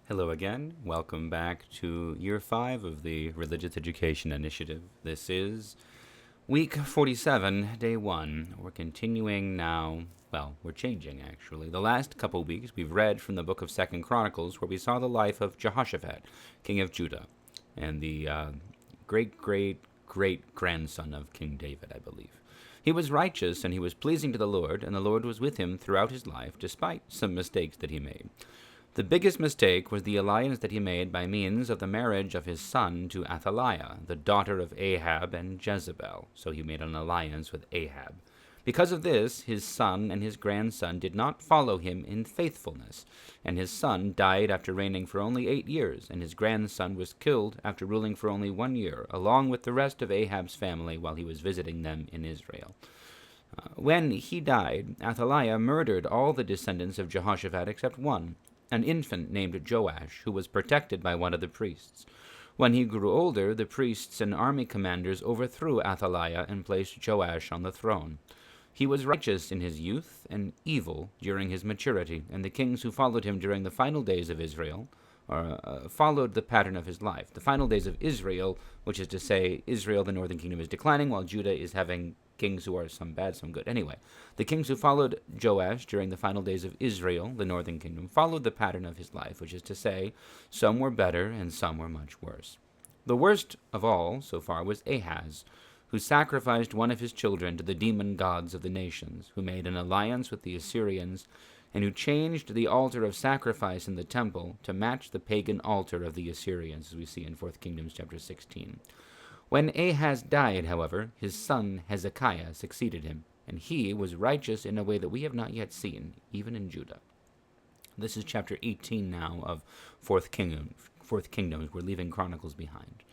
Hello again. Welcome back to Year 5 of the Religious Education Initiative. This is Week 47, Day 1. We're continuing now. Well, we're changing, actually. The last couple weeks, we've read from the book of 2nd Chronicles, where we saw the life of Jehoshaphat, king of Judah, and the great-great-great-grandson of King David, I believe. He was righteous, and he was pleasing to the Lord, and the Lord was with him throughout his life, despite some mistakes that he made. The biggest mistake was the alliance that he made by means of the marriage of his son to Athaliah, the daughter of Ahab and Jezebel. So he made an alliance with Ahab. Because of this, his son and his grandson did not follow him in faithfulness, and his son died after reigning for only 8 years, and his grandson was killed after ruling for only 1 year, along with the rest of Ahab's family while he was visiting them in Israel. When he died, Athaliah murdered all the descendants of Jehoshaphat except one, an infant named Joash, who was protected by one of the priests. When he grew older, the priests and army commanders overthrew Athaliah and placed Joash on the throne. He was righteous in his youth and evil during his maturity, and the kings who followed him during the final days of Israel followed the pattern of his life. The final days of Israel, which is to say, Israel, the northern kingdom, is declining, while Judah is having kings who are some bad, some good. Anyway, the kings who followed Joash during the final days of Israel, the northern kingdom, followed the pattern of his life, which is to say, some were better and some were much worse. The worst of all, so far, was Ahaz, who sacrificed one of his children to the demon gods of the nations, who made an alliance with the Assyrians, and who changed the altar of sacrifice in the temple to match the pagan altar of the Assyrians, as we see in 4 Kings chapter 16. When Ahaz died, however, his son Hezekiah succeeded him, and he was righteous in a way that we have not yet seen, even in Judah. This is chapter 18 now of 4th Kingdoms. We're leaving Chronicles behind.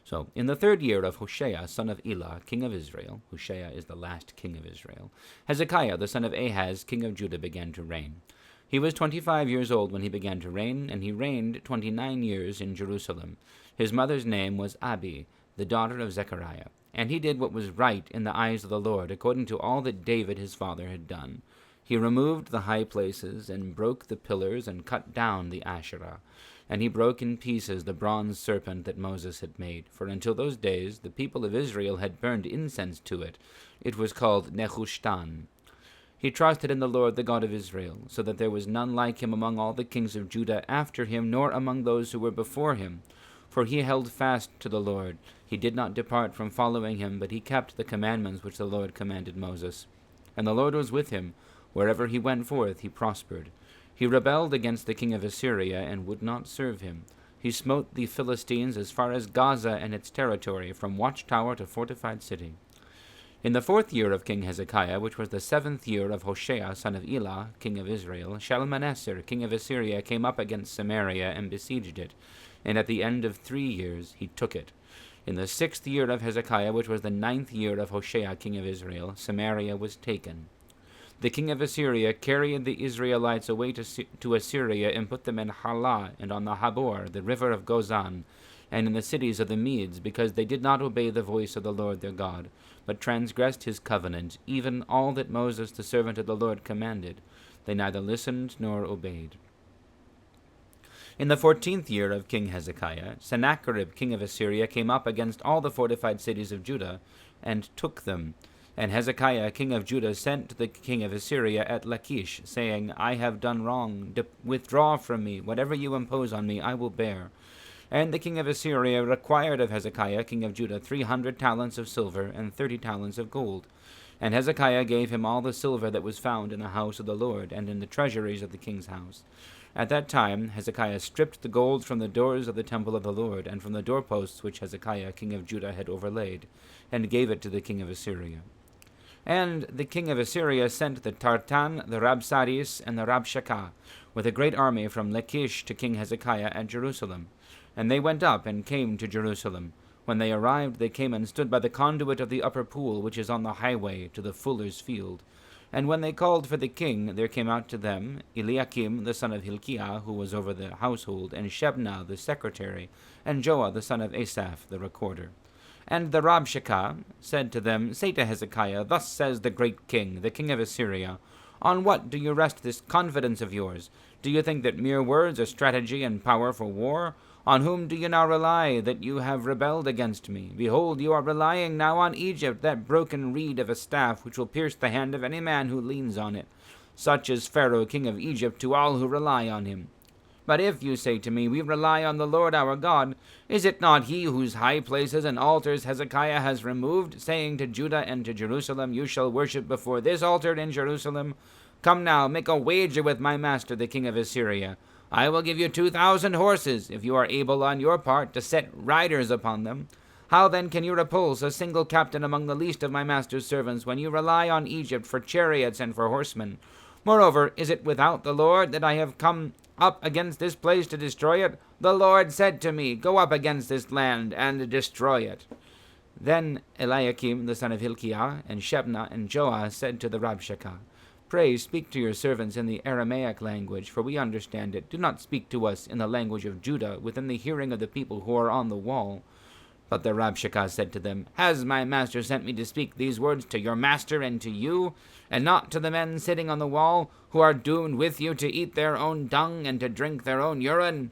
So, in the 3rd year of Hoshea, son of Elah, king of Israel, Hoshea is the last king of Israel, Hezekiah, the son of Ahaz, king of Judah, began to reign. He was 25 years old when he began to reign, and he reigned 29 years in Jerusalem. His mother's name was Abi, the daughter of Zechariah, and he did what was right in the eyes of the Lord, according to all that David his father had done. He removed the high places, and broke the pillars, and cut down the Asherah. And he broke in pieces the bronze serpent that Moses had made, for until those days the people of Israel had burned incense to it. It was called Nehushtan. He trusted in the Lord, the God of Israel, so that there was none like him among all the kings of Judah after him, nor among those who were before him. For he held fast to the Lord. He did not depart from following him, but he kept the commandments which the Lord commanded Moses. And the Lord was with him. Wherever he went forth, he prospered. He rebelled against the king of Assyria and would not serve him. He smote the Philistines as far as Gaza and its territory, from watchtower to fortified city. In the 4th year of King Hezekiah, which was the 7th year of Hoshea, son of Elah, king of Israel, Shalmaneser, king of Assyria, came up against Samaria and besieged it. And at the end of 3 years he took it. In the 6th year of Hezekiah, which was the 9th year of Hoshea, king of Israel, Samaria was taken. The king of Assyria carried the Israelites away to Assyria and put them in Halah and on the Habor, the river of Gozan, and in the cities of the Medes, because they did not obey the voice of the Lord their God, but transgressed his covenant, even all that Moses the servant of the Lord commanded. They neither listened nor obeyed. In the 14th year of King Hezekiah, Sennacherib king of Assyria came up against all the fortified cities of Judah, and took them. And Hezekiah king of Judah sent to the king of Assyria at Lachish, saying, I have done wrong. Withdraw from me. Whatever you impose on me, I will bear. And the king of Assyria required of Hezekiah king of Judah 300 talents of silver and 30 talents of gold. And Hezekiah gave him all the silver that was found in the house of the Lord, and in the treasuries of the king's house. At that time Hezekiah stripped the gold from the doors of the temple of the Lord, and from the doorposts which Hezekiah king of Judah had overlaid, and gave it to the king of Assyria. And the king of Assyria sent the Tartan, the Rabsaris, and the Rabshakeh, with a great army from Lachish to King Hezekiah at Jerusalem. And they went up and came to Jerusalem. When they arrived, they came and stood by the conduit of the upper pool, which is on the highway to the fuller's field. And when they called for the king, there came out to them Eliakim the son of Hilkiah, who was over the household, and Shebna the secretary, and Joah the son of Asaph the recorder. And the Rabshakeh said to them, Say to Hezekiah, Thus says the great king, the king of Assyria, On what do you rest this confidence of yours? Do you think that mere words are strategy and power for war? On whom do you now rely, that you have rebelled against me? Behold, you are relying now on Egypt, that broken reed of a staff, which will pierce the hand of any man who leans on it. Such is Pharaoh, king of Egypt, to all who rely on him. But if you say to me, We rely on the Lord our God, is it not he whose high places and altars Hezekiah has removed, saying to Judah and to Jerusalem, You shall worship before this altar in Jerusalem? Come now, make a wager with my master, the king of Assyria. I will give you 2,000 horses, if you are able on your part to set riders upon them. How then can you repulse a single captain among the least of my master's servants, when you rely on Egypt for chariots and for horsemen? Moreover, is it without the Lord that I have come up against this place to destroy it? The Lord said to me, Go up against this land and destroy it. Then Eliakim the son of Hilkiah, and Shebna and Joah said to the Rabshakeh, Pray speak to your servants in the Aramaic language, for we understand it. Do not speak to us in the language of Judah, within the hearing of the people who are on the wall. But the Rabshakeh said to them, Has my master sent me to speak these words to your master and to you, and not to the men sitting on the wall, who are doomed with you to eat their own dung and to drink their own urine?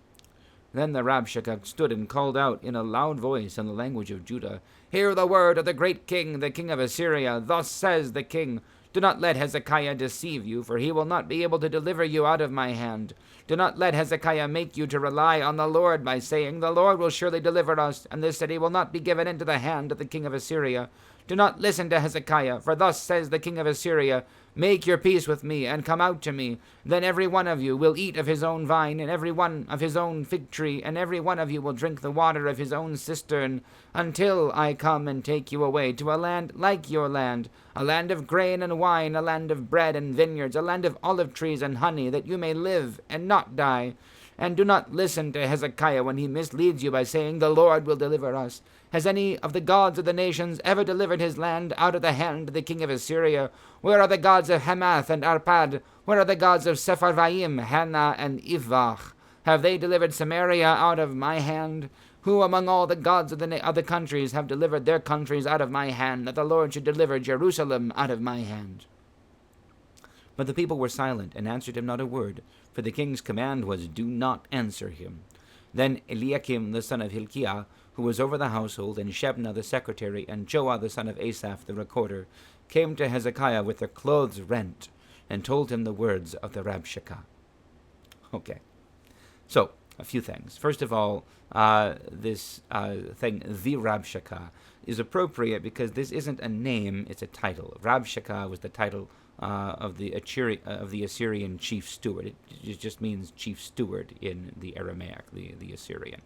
Then the Rabshakeh stood and called out in a loud voice in the language of Judah, Hear the word of the great king, the king of Assyria. Thus says the king, Do not let Hezekiah deceive you, for he will not be able to deliver you out of my hand. Do not let Hezekiah make you to rely on the Lord by saying, The Lord will surely deliver us, and this city will not be given into the hand of the king of Assyria. Do not listen to Hezekiah, for thus says the king of Assyria, Make your peace with me, and come out to me. Then every one of you will eat of his own vine, and every one of his own fig tree, and every one of you will drink the water of his own cistern, until I come and take you away to a land like your land, a land of grain and wine, a land of bread and vineyards, a land of olive trees and honey, that you may live and not die. And do not listen to Hezekiah when he misleads you by saying, The Lord will deliver us. Has any of the gods of the nations ever delivered his land out of the hand of the king of Assyria? Where are the gods of Hamath and Arpad? Where are the gods of Sepharvaim, Hannah, and Ivach? Have they delivered Samaria out of my hand? Who among all the gods of the other countries have delivered their countries out of my hand, that the Lord should deliver Jerusalem out of my hand? But the people were silent, and answered him not a word, for the king's command was, Do not answer him. Then Eliakim the son of Hilkiah, who was over the household, and Shebna the secretary, and Joah the son of Asaph the recorder, came to Hezekiah with their clothes rent, and told him the words of the Rabshakeh. Okay, so a few things. First of all, this thing, the Rabshakeh, is appropriate because this isn't a name, it's a title. Rabshakeh was the title of the Assyrian chief steward. It just means chief steward in the Aramaic, the Assyrian.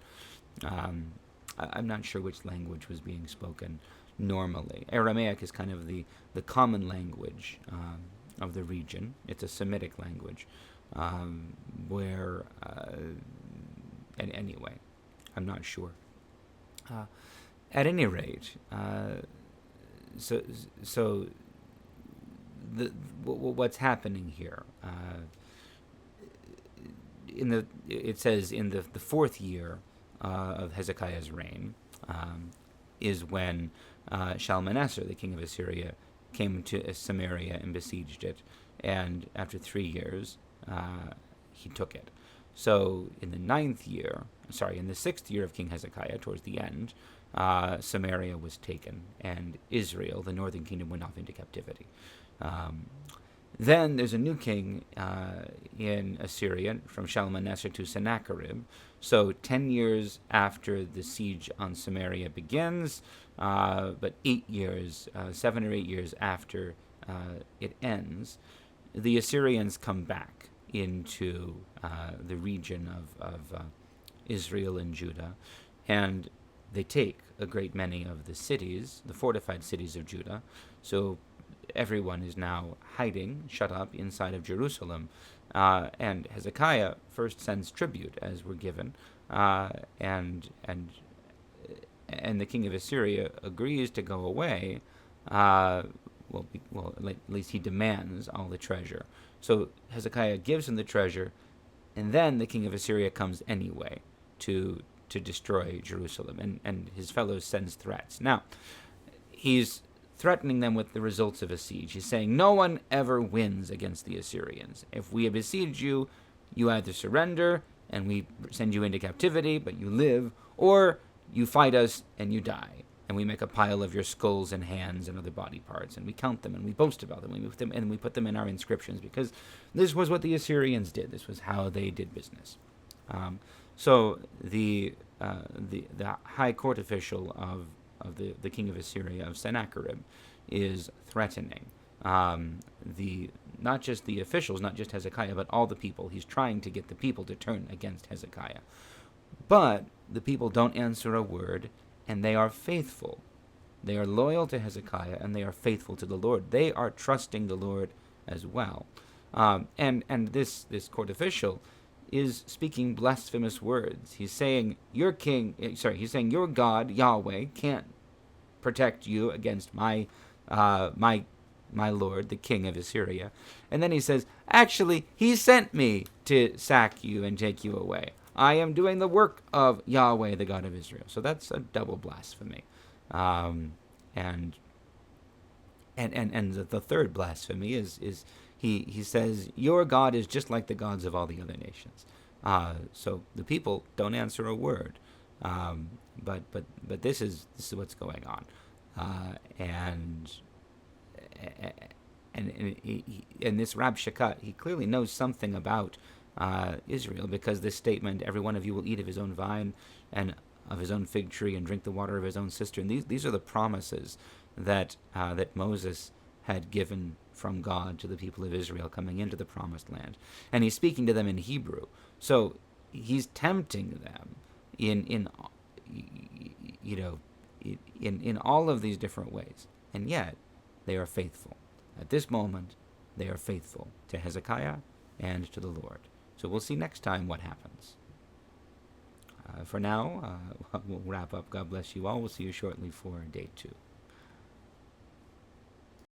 I'm not sure which language was being spoken normally. Aramaic is kind of the common language of the region. It's a Semitic language where, and anyway, I'm not sure. At any rate, so what's happening here? It says in the fourth year of Hezekiah's reign is when Shalmaneser, the king of Assyria, came to Samaria and besieged it, and after 3 years, he took it. So in the 6th year of King Hezekiah, towards the end, Samaria was taken, and Israel, the northern kingdom, went off into captivity. Then there's a new king in Assyria, from Shalmaneser to Sennacherib. So 10 years after the siege on Samaria begins, but 7 or 8 years after it ends, the Assyrians come back into the region of Israel and Judah, and they take a great many of the cities, the fortified cities of Judah. So everyone is now hiding, shut up inside of Jerusalem. And Hezekiah first sends tribute, as we're given, and the king of Assyria agrees to go away. At least he demands all the treasure. So Hezekiah gives him the treasure, and then the king of Assyria comes anyway to destroy Jerusalem, and his fellows sends threats. Now, he's threatening them with the results of a siege. He's saying, no one ever wins against the Assyrians. If we besiege you, You either surrender and we send you into captivity, but you live, or you fight us and you die. And we make a pile of your skulls and hands and other body parts, and we count them and we boast about them, and we put them in our inscriptions, because this was what the Assyrians did. This was how they did business. So the high court official of the king of Assyria, of Sennacherib, is threatening not just the officials, not just Hezekiah, but all the people. He's trying to get the people to turn against Hezekiah. But the people don't answer a word, and they are faithful. They are loyal to Hezekiah, and they are faithful to the Lord. They are trusting the Lord as well. And this court official is speaking blasphemous words. He's saying your God, Yahweh, can't protect you against my lord, the king of Assyria. And then he says, actually, he sent me to sack you and take you away. I am doing the work of Yahweh, the God of Israel. So that's a double blasphemy. And the third blasphemy is he says, your God is just like the gods of all the other nations. So the people don't answer a word. But this is what's going on. And this Rabshakeh, he clearly knows something about Israel, because this statement, every one of you will eat of his own vine and of his own fig tree and drink the water of his own cistern. These are the promises that Moses had given from God to the people of Israel coming into the promised land. And he's speaking to them in Hebrew. So he's tempting them in all of these different ways. And yet they are faithful. At this moment, they are faithful to Hezekiah and to the Lord. So we'll see next time what happens. For now, we'll wrap up. God bless you all. We'll see you shortly for day 2.